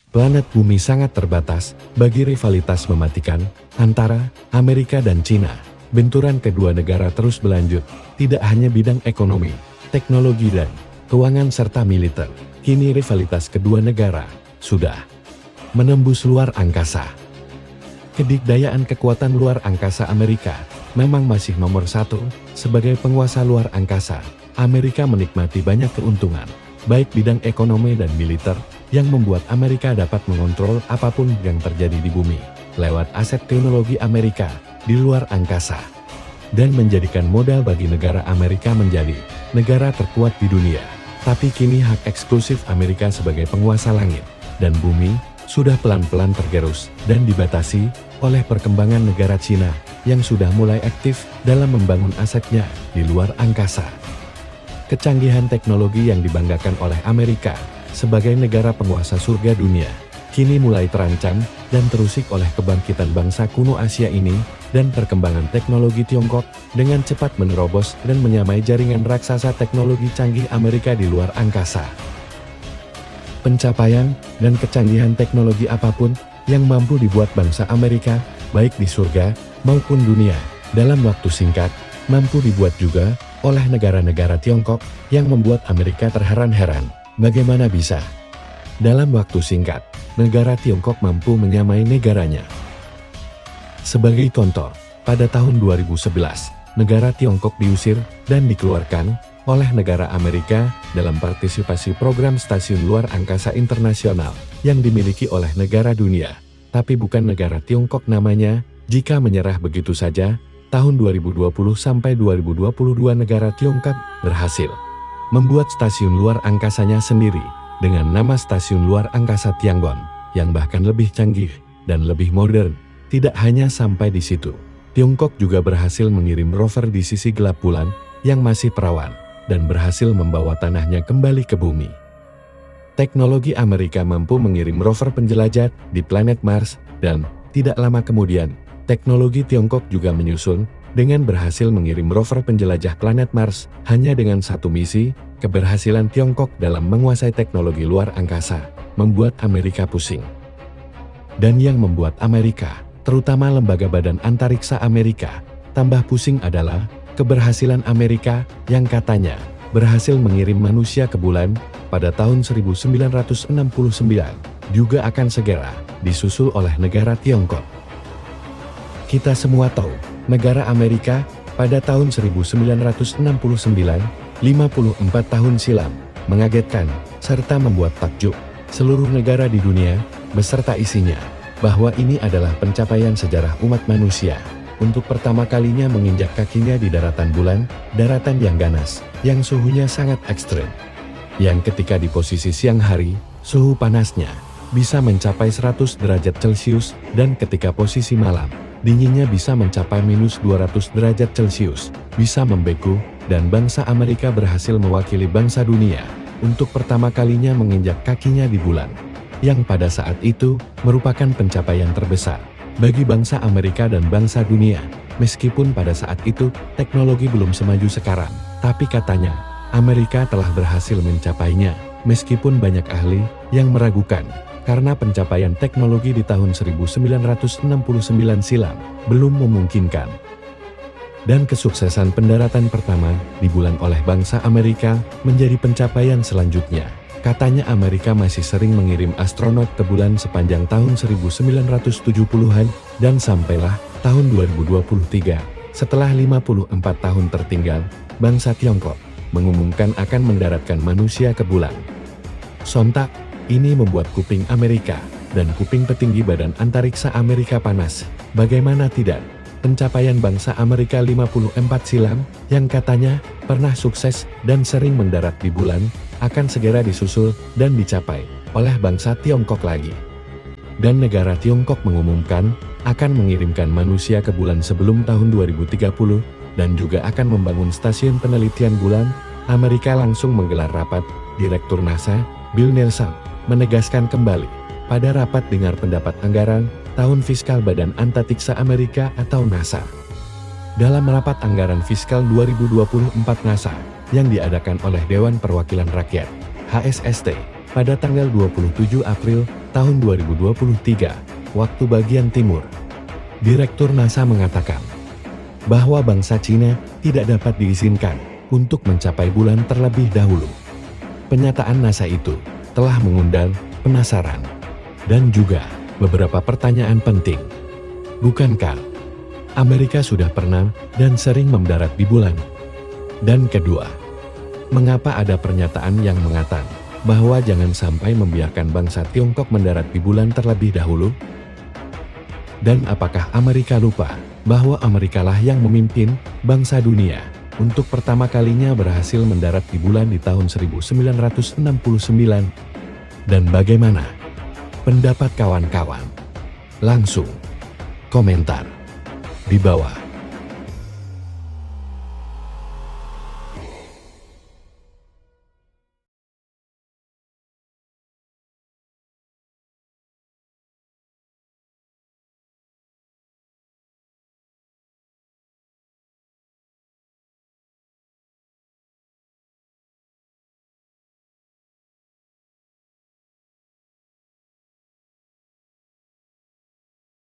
planet bumi sangat terbatas bagi rivalitas mematikan antara Amerika dan Cina. Benturan kedua negara terus berlanjut, tidak hanya bidang ekonomi, teknologi dan keuangan serta militer. Kini rivalitas kedua negara sudah menembus luar angkasa. Kedikdayaan kekuatan luar angkasa Amerika memang masih nomor satu. Sebagai penguasa luar angkasa, Amerika menikmati banyak keuntungan, baik bidang ekonomi dan militer, yang membuat Amerika dapat mengontrol apapun yang terjadi di bumi, lewat aset teknologi Amerika di luar angkasa, dan menjadikan modal bagi negara Amerika menjadi negara terkuat di dunia. Tapi kini hak eksklusif Amerika sebagai penguasa langit dan bumi sudah pelan-pelan tergerus dan dibatasi oleh perkembangan negara Cina yang sudah mulai aktif dalam membangun asetnya di luar angkasa. Kecanggihan teknologi yang dibanggakan oleh Amerika sebagai negara penguasa surga dunia kini mulai terancam dan terusik oleh kebangkitan bangsa kuno Asia ini dan perkembangan teknologi Tiongkok dengan cepat menerobos dan menyamai jaringan raksasa teknologi canggih Amerika di luar angkasa. Pencapaian dan kecanggihan teknologi apapun yang mampu dibuat bangsa Amerika, baik di surga maupun dunia, dalam waktu singkat, mampu dibuat juga oleh negara-negara Tiongkok yang membuat Amerika terheran-heran. Bagaimana bisa? Dalam waktu singkat, negara Tiongkok mampu menyamai negaranya. Sebagai contoh, pada tahun 2011, negara Tiongkok diusir dan dikeluarkan oleh negara Amerika dalam partisipasi program stasiun luar angkasa internasional yang dimiliki oleh negara dunia. Tapi bukan negara Tiongkok namanya, jika menyerah begitu saja. Tahun 2020 sampai 2022 negara Tiongkok berhasil membuat stasiun luar angkasanya sendiri dengan nama Stasiun Luar Angkasa Tiangong, yang bahkan lebih canggih dan lebih modern. Tidak hanya sampai di situ, Tiongkok juga berhasil mengirim rover di sisi gelap bulan yang masih perawan, dan berhasil membawa tanahnya kembali ke bumi. Teknologi Amerika mampu mengirim rover penjelajah di planet Mars, dan tidak lama kemudian, teknologi Tiongkok juga menyusul dengan berhasil mengirim rover penjelajah planet Mars. Hanya dengan satu misi, keberhasilan Tiongkok dalam menguasai teknologi luar angkasa membuat Amerika pusing. Dan yang membuat Amerika, terutama lembaga badan antariksa Amerika, tambah pusing adalah keberhasilan Amerika yang katanya berhasil mengirim manusia ke bulan pada tahun 1969 juga akan segera disusul oleh negara Tiongkok. Kita semua tahu, negara Amerika pada tahun 1969, 54 tahun silam, mengagetkan serta membuat takjub seluruh negara di dunia beserta isinya, bahwa ini adalah pencapaian sejarah umat manusia untuk pertama kalinya menginjak kakinya di daratan bulan, daratan yang ganas, yang suhunya sangat ekstrem. Yang ketika di posisi siang hari, suhu panasnya bisa mencapai 100 derajat Celcius, dan ketika posisi malam, dinginnya bisa mencapai minus 200 derajat Celcius, bisa membeku, dan bangsa Amerika berhasil mewakili bangsa dunia untuk pertama kalinya menginjak kakinya di bulan, yang pada saat itu merupakan pencapaian terbesar bagi bangsa Amerika dan bangsa dunia. Meskipun pada saat itu teknologi belum semaju sekarang, tapi katanya Amerika telah berhasil mencapainya, meskipun banyak ahli yang meragukan, karena pencapaian teknologi di tahun 1969 silam belum memungkinkan. Dan kesuksesan pendaratan pertama di bulan oleh bangsa Amerika menjadi pencapaian selanjutnya. Katanya Amerika masih sering mengirim astronot ke bulan sepanjang tahun 1970-an, dan sampailah tahun 2023, setelah 54 tahun tertinggal, bangsa Tiongkok mengumumkan akan mendaratkan manusia ke bulan. Sontak, ini membuat kuping Amerika dan kuping petinggi Badan Antariksa Amerika panas. Bagaimana tidak? Pencapaian bangsa Amerika 54 silam, yang katanya pernah sukses dan sering mendarat di bulan, akan segera disusul dan dicapai oleh bangsa Tiongkok lagi. Dan negara Tiongkok mengumumkan akan mengirimkan manusia ke bulan sebelum tahun 2030, dan juga akan membangun stasiun penelitian bulan. Amerika langsung menggelar rapat. Direktur NASA, Bill Nelson, menegaskan kembali pada rapat dengar pendapat anggaran tahun fiskal Badan Antariksa Amerika atau NASA. Dalam rapat anggaran fiskal 2024 NASA yang diadakan oleh Dewan Perwakilan Rakyat (HSST) pada tanggal 27 April tahun 2023, waktu bagian timur. Direktur NASA mengatakan bahwa bangsa Cina tidak dapat diizinkan untuk mencapai bulan terlebih dahulu. Pernyataan NASA itu telah mengundang penasaran dan juga beberapa pertanyaan penting. Bukankah Amerika sudah pernah dan sering mendarat di bulan? Dan kedua, mengapa ada pernyataan yang mengatakan bahwa jangan sampai membiarkan bangsa Tiongkok mendarat di bulan terlebih dahulu? Dan apakah Amerika lupa bahwa Amerikalah yang memimpin bangsa dunia untuk pertama kalinya berhasil mendarat di bulan di tahun 1969? Dan bagaimana pendapat kawan-kawan? Langsung komentar di bawah.